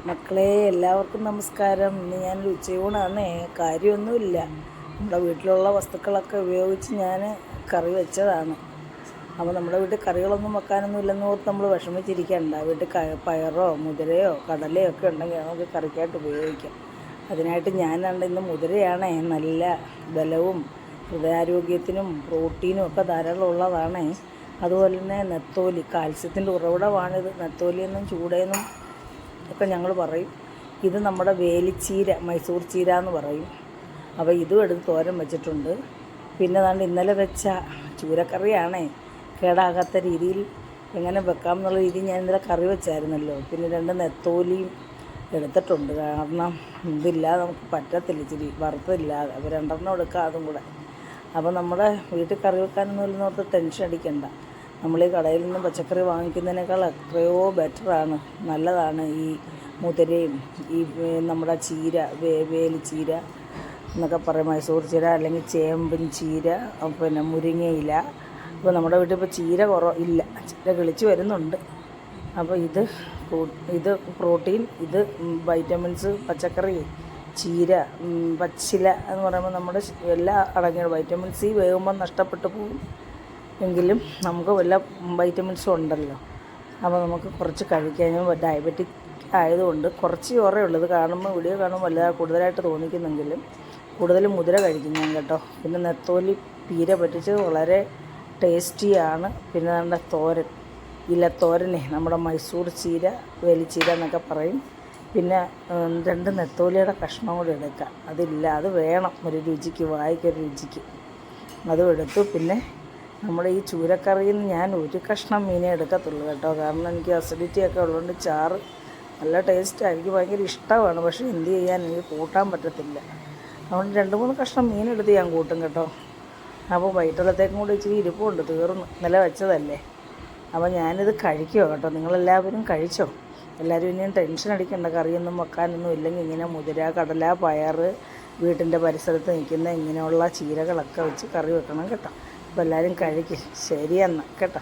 മക്കളെ എല്ലാവർക്കും നമസ്കാരം. ഇന്ന് ഞാനൊരു ഉച്ചയൂണാണേ. കാര്യമൊന്നുമില്ല, നമ്മുടെ വീട്ടിലുള്ള വസ്തുക്കളൊക്കെ ഉപയോഗിച്ച് ഞാൻ കറി വെച്ചതാണ്. അപ്പോൾ നമ്മുടെ വീട്ടിൽ കറികളൊന്നും വെക്കാനൊന്നും ഇല്ലെന്ന് ഓർത്ത് നമ്മൾ വിഷമിച്ചിരിക്കണ്ട. വീട്ടിൽ പയറോ മുതിരയോ കടലയോ ഒക്കെ ഉണ്ടെങ്കിൽ നമുക്ക് കറിക്കായിട്ട് ഉപയോഗിക്കാം. അതിനായിട്ട് ഞാൻ ഇന്ന് മുതിരയാണേ. നല്ല ബലവും ഹൃദയാരോഗ്യത്തിനും പ്രോട്ടീനും ഒക്കെ ധാരാളം ഉള്ളതാണേ. അതുപോലെ തന്നെ നെത്തോലി, കാൽസ്യത്തിൻ്റെ ഉറവിടമാണിത്. നെത്തോലിയെന്നും ചൂടയെന്നും ഒക്കെ ഞങ്ങൾ പറയും. ഇത് നമ്മുടെ വേലിച്ചീര, മൈസൂർ ചീര എന്ന് പറയും. അപ്പോൾ ഇതും എടുത്ത് തോരൻ വെച്ചിട്ടുണ്ട്. പിന്നെ ഇന്നലെ വെച്ച ചൂരക്കറിയാണേ. കേടാകാത്ത രീതിയിൽ എങ്ങനെ വെക്കാം എന്നുള്ള രീതിയിൽ ഞാൻ ഇന്നലെ കറി വെച്ചായിരുന്നല്ലോ. പിന്നെ 2 നെത്തോലിയും എടുത്തിട്ടുണ്ട്. കാരണം ഇതില്ലാതെ നമുക്ക് പറ്റത്തില്ല, ഇച്ചിരി വറുത്തില്ലാതെ. അപ്പോൾ 2 എടുക്കാം അതും കൂടെ. അപ്പോൾ നമ്മുടെ വീട്ടിൽ കറി വെക്കാനൊന്നും ഇല്ലെന്നോർത്ത് ടെൻഷൻ അടിക്കണ്ട. നമ്മൾ ഈ കടയിൽ നിന്ന് പച്ചക്കറി വാങ്ങിക്കുന്നതിനേക്കാൾ എത്രയോ ബെറ്ററാണ്, നല്ലതാണ് ഈ മുതിരയും ഈ നമ്മുടെ ചീര, വേലിച്ചീര എന്നൊക്കെ പറയും, മൈസൂർ ചീര അല്ലെങ്കിൽ ചേമ്പൻ ചീര, പിന്നെ മുരിങ്ങയില. അപ്പോൾ നമ്മുടെ വീട്ടിൽ ഇപ്പോൾ ചീര ഇല്ല, ചീര കിളിച്ച് വരുന്നുണ്ട്. അപ്പോൾ ഇത് പ്രോട്ടീൻ, ഇത് വൈറ്റമിൻസ്, പച്ചക്കറി, ചീര, പച്ചില എന്ന് പറയുമ്പോൾ നമ്മുടെ എല്ലാ അടങ്ങിയ വൈറ്റമിൻ സി വേകുമ്പോൾ നഷ്ടപ്പെട്ടു പോകും. എങ്കിലും നമുക്ക് വല്ല വൈറ്റമിൻസും ഉണ്ടല്ലോ. അപ്പോൾ നമുക്ക് കുറച്ച് കഴിക്കാൻ, ഡയബറ്റിക് ആയതുകൊണ്ട് കുറച്ച് ചോറേ ഉള്ളത്. കാണുമ്പോൾ വീഡിയോ കാണുമ്പോൾ വല്ലതാണ് കൂടുതലായിട്ട് തോന്നിക്കുന്നെങ്കിലും കൂടുതലും മുതിര കഴിക്കും ഞാൻ കേട്ടോ. പിന്നെ നെത്തോലി പീര പറ്റിച്ച് വളരെ ടേസ്റ്റിയാണ്. പിന്നെ നമ്മുടെ തോരൻ, ഇലത്തോരനെ, നമ്മുടെ മൈസൂർ ചീര, വേലിച്ചീര എന്നൊക്കെ പറയും. പിന്നെ 2 നെത്തോലിയുടെ കഷ്ണം കൂടി എടുക്കുക. അത് വേണം ഒരു രുചിക്ക്, വായിക്കൊരു രുചിക്ക്. അതും എടുത്തു. പിന്നെ നമ്മുടെ ഈ ചൂരക്കറിയിൽ നിന്ന് ഞാൻ ഒരു കഷ്ണം മീനേ എടുക്കത്തുള്ളൂ കേട്ടോ. കാരണം എനിക്ക് അസിഡിറ്റിയൊക്കെ ഉള്ളതുകൊണ്ട് ചാറ് നല്ല ടേസ്റ്റാണ്, എനിക്ക് ഭയങ്കര ഇഷ്ടമാണ്. പക്ഷേ എന്ത് ചെയ്യാൻ, എനിക്ക് കൂട്ടാൻ പറ്റത്തില്ല. അതുകൊണ്ട് 2-3 കഷ്ണം മീനെടുത്ത് ഞാൻ കൂട്ടും കേട്ടോ. അപ്പോൾ വൈകിട്ടത്തേക്കും കൂടി ഇച്ചിരി ഇരിപ്പുണ്ട്, തീർന്നു, ഇന്നലെ വെച്ചതല്ലേ. അപ്പോൾ ഞാനിത് കഴിക്കുമോ കേട്ടോ. നിങ്ങളെല്ലാവരും കഴിച്ചോ? എല്ലാവരും ഇനിയും ടെൻഷൻ അടിക്കേണ്ട. കറിയൊന്നും വെക്കാനൊന്നും ഇല്ലെങ്കിൽ ഇങ്ങനെ മുതിര, കടല, പയർ, വീട്ടിൻ്റെ പരിസരത്ത് നിൽക്കുന്ന ഇങ്ങനെയുള്ള ചീരകളൊക്കെ വെച്ച് കറി വെക്കണം കേട്ടോ. അപ്പോൾ എല്ലാവരും കഴിക്കും. ശരിയെന്നാൽ കേട്ടോ.